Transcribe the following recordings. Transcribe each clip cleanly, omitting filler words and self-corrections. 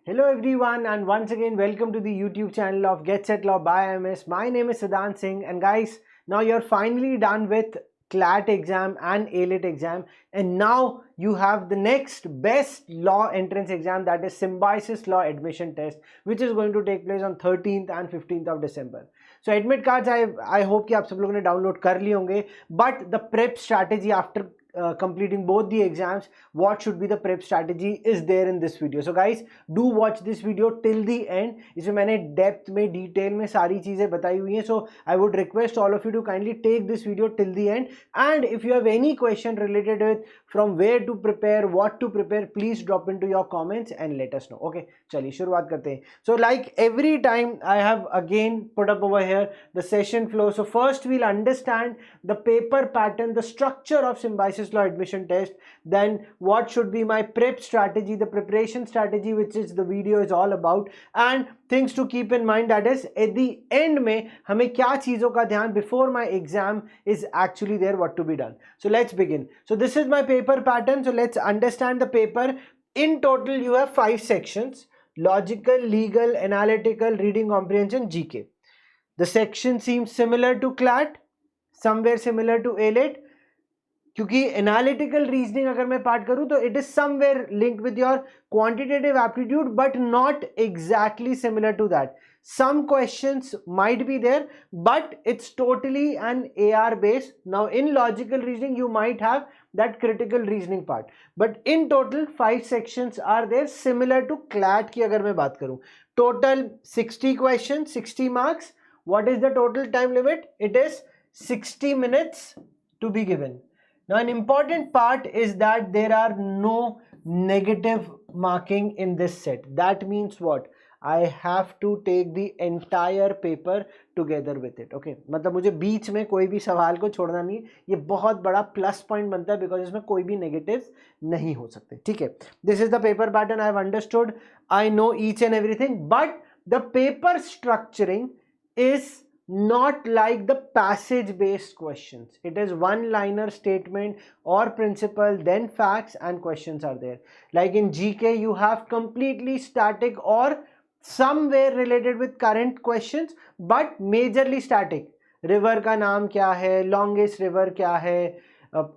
Hello everyone, and once again welcome to the YouTube channel of Get Set Law by IMS. My name is Siddhant Singh, and guys, now you're finally done with CLAT exam and ALET exam, and now you have the next best law entrance exam, that is Symbiosis Law Admission Test, which is going to take place on 13th and 15th of December. So admit cards I hope कि आप सब लोगों ने download कर लिए होंगे, but the prep strategy after completing both the exams, what should be the prep strategy is there in this video. So guys, do watch this video till the end. इसमें मैंने depth में detail में सारी चीजें बताई हुई हैं. So I would request all of you to kindly take this video till the end, and if you have any question related with from where to prepare, what to prepare, please drop into your comments and let us know. Okay, चलिए शुरुआत करते हैं. So like every time I have again put up over here the session flow. So first we'll understand the paper pattern, the structure of Symbiosis Law Admission Test, then what should be my prep strategy, the preparation strategy, which is the video is all about, and things to keep in mind, that is at the end में हमें क्या चीजों का ध्यान before my exam is actually there, what to be done. So let's begin. So this is my paper pattern. So let's understand the paper. In total you have 5 sections: logical, legal, analytical, reading comprehension, GK. The section seems similar to CLAT, somewhere similar to ALET, क्योंकि analytical reasoning अगर मैं part करूं तो it is somewhere linked with your quantitative aptitude but not exactly similar to that. Some questions might be there, but it's totally an AR based. Now in logical reasoning you might have that critical reasoning part, but in total 5 sections are there similar to CLAT की अगर मैं बात करूं. Total 60 questions, 60 marks. What is the total time limit? It is 60 minutes to be given. Now an important part is that there are no negative marking in this set. That means what? I have to take the entire paper together with it. Okay, मतलब मुझे बीच में कोई भी सवाल को छोड़ना नहीं. ये बहुत बड़ा प्लस पॉइंट बनता है बिकॉज इसमें कोई भी नेगेटिव्स नहीं हो सकते. ठीक है, this is the paper pattern. I have understood, I know each and everything, but the paper structuring is not like the passage based questions. It is one liner statement or principle, then facts and questions are there. Like in GK you have completely static or somewhere related with current questions, but majorly static. River का नाम क्या है, longest river क्या है,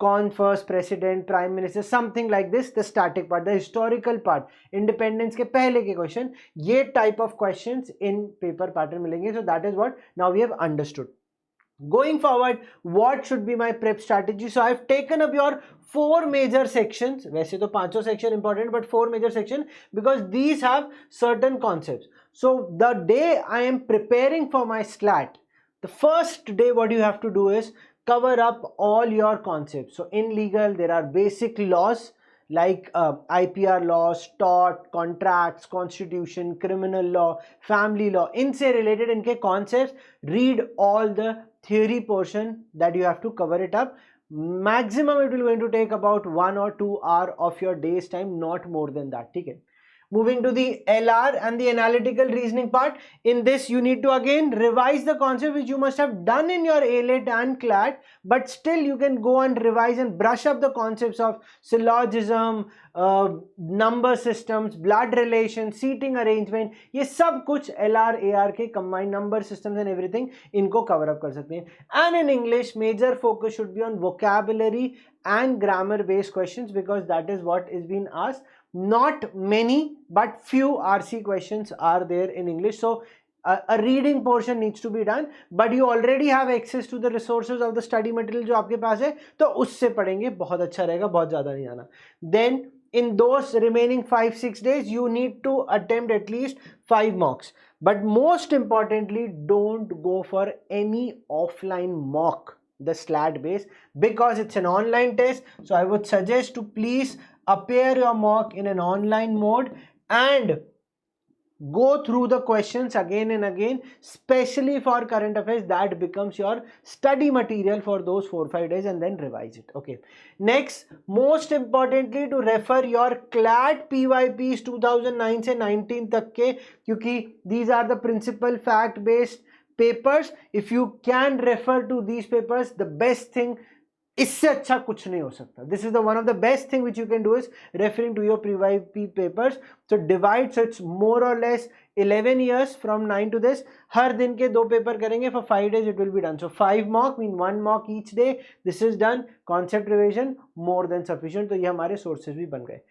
कौन first president, prime minister, something like this. The static part, the historical part, independence के पहले के क्वेश्चन, ये type of questions in paper pattern मिलेंगे. So that is what now we have understood. Going forward, what should be my prep strategy? So I've taken up your 4 major sections. वैसे तो 5 section important, but 4 major section because these have certain concepts. So the day I am preparing for my SLAT, the first day what you have to do is cover up all your concepts. So in legal there are basic laws like IPR laws, tort, contracts, constitution, criminal law, family law. इनसे related इनके concepts, read all the theory portion that you have to cover it up. Maximum it will going to take about 1 or 2 hours of your day's time, not more than that. ठीक है. Moving to the LR and the analytical reasoning part. In this you need to again revise the concept which you must have done in your ALET and CLAT, but still you can go and revise and brush up the concepts of syllogism, number systems, blood relation, seating arrangement. ये सब कुछ LR AR के combined number systems and everything इनको cover up कर सकते हैं. And in English major focus should be on vocabulary and grammar based questions because that is what is being asked. Not many but few RC questions are there in English. So a reading portion needs to be done, but you already have access to the resources of the study material जो आपके पास है, तो उससे पढ़ेंगे, बहुत अच्छा रहेगा, बहुत ज़्यादा नहीं आना. Then in those remaining 5-6 days you need to attempt at least 5 mocks, but most importantly don't go for any offline mock, the SLAT base, because it's an online test. So I would suggest to please appear your mock in an online mode and go through the questions again and again, especially for current affairs. That becomes your study material for those 4-5 days, and then revise it. Okay, next, most importantly, to refer your CLAT PYPs 2009 से 19 तक के, क्योंकि these are the principal fact based papers. If you can refer to these papers, the best thing इससे अच्छा कुछ नहीं हो सकता. This is the one of the best thing which you can do is referring to your pre-YP papers. So divide, so it's more or less 11 years from 9 to this. हर दिन के 2 paper करेंगे for 5 days it will be done. So 5 mock mean 1 mock each day. This is done. Concept revision more than sufficient. तो ये हमारे sources भी बन गए.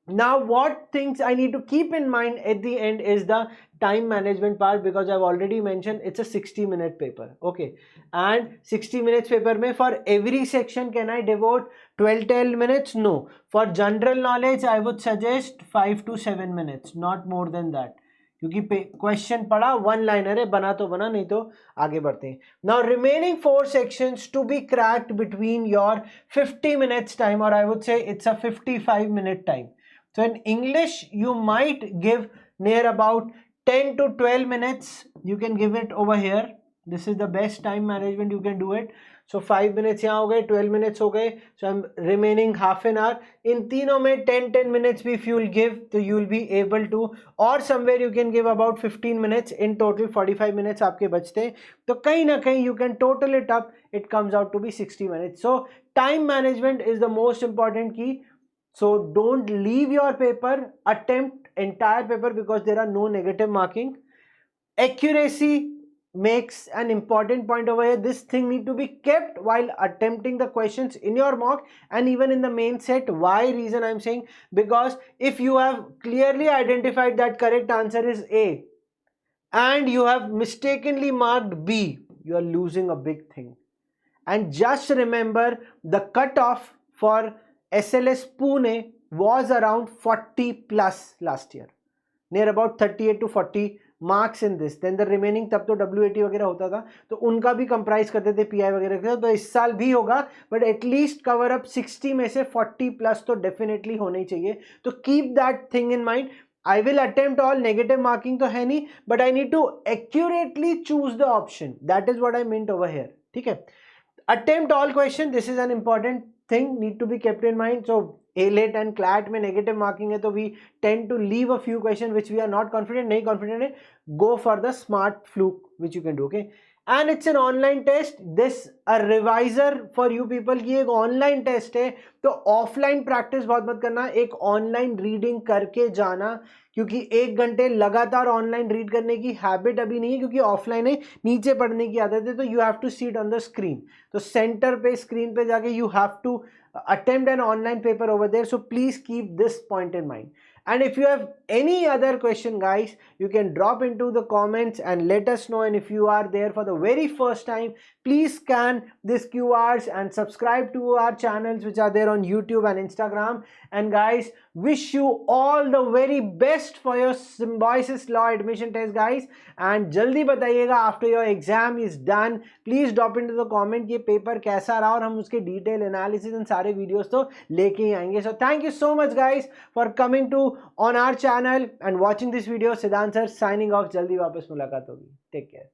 Now what things I need to keep in mind at the end is the time management part, because I've already mentioned it's a 60-minute paper. Okay, and 60 minutes paper mein for every section can I devote 12 minutes? No. For general knowledge I would suggest 5 to 7 minutes, not more than that, क्योंकि question पढ़ा one liner है, बना तो बना, नहीं तो आगे बढ़ते हैं. Now remaining 4 sections to be cracked between your 50 minutes time, or I would say it's a 55-minute time. So in English you might give near about 10 to 12 minutes. You can give it over here. This is the best time management you can do it. So 5 minutes यहाँ हो गए, 12 minutes हो गए. So I'm remaining half an hour. In तीनों में 10 minutes भी if you will give, तो you will be able to, or somewhere you can give about 15 minutes. In total 45 minutes आपके बचते हैं. तो कहीं ना कहीं you can total it up. It comes out to be 60 minutes. So time management is the most important key. So don't leave your paper, attempt entire paper, because there are no negative marking. Accuracy makes an important point over here. This thing need to be kept while attempting the questions in your mock and even in the main set. Why reason I'm saying? Because if you have clearly identified that correct answer is A and you have mistakenly marked B, you are losing a big thing. And just remember, the cutoff for SLS Pune was around 40 plus last year, near about 38 to 40 marks in this. Then the remaining, तब तो WAT वगैरह होता था, तो उनका भी comprise करते थे PI वगैरह के साथ. तो इस साल भी होगा, बट एटलीस्ट कवर अप 60 में से 40 प्लस तो डेफिनेटली होना ही चाहिए. तो keep that thing in mind. I will attempt all, negative marking तो है नहीं, but I need to accurately choose the option. That is what I meant over here. ठीक है. Attempt all question. This is an important thing, need to be kept in mind. So ALET and CLAT में negative marking है, तो we tend to leave a few questions which we are not confident, नहीं confident है, go for the smart fluke which you can do. Okay, and it's an online test. This a reviser for you people कि एक online test है, तो offline practice बहुत मत करना, एक online reading करके जाना, क्योंकि 1 घंटे लगातार ऑनलाइन रीड करने की हैबिट अभी नहीं है, क्योंकि ऑफलाइन है, नीचे पढ़ने की आदत है. तो you have to seat on the screen. तो सेंटर पे स्क्रीन पे जाके you have to attempt an online paper over there. So please keep this point in mind. And if you have any other question, guys, you can drop into the comments and let us know. And if you are there for the very first time, please scan this QRs and subscribe to our channels which are there on YouTube and Instagram. And guys, wish you all the very best for your Symbiosis Law admission test, guys. And jaldi बताइएगा after your exam is done. Please drop into the comment कि paper कैसा रहा, और हम उसके detail analysis and सारे videos तो लेके ही आएंगे. So thank you so much, guys, for coming to on our channel and watching this video. सिद्धांत सर signing off. जल्दी वापस मुलाकात होगी. Take care.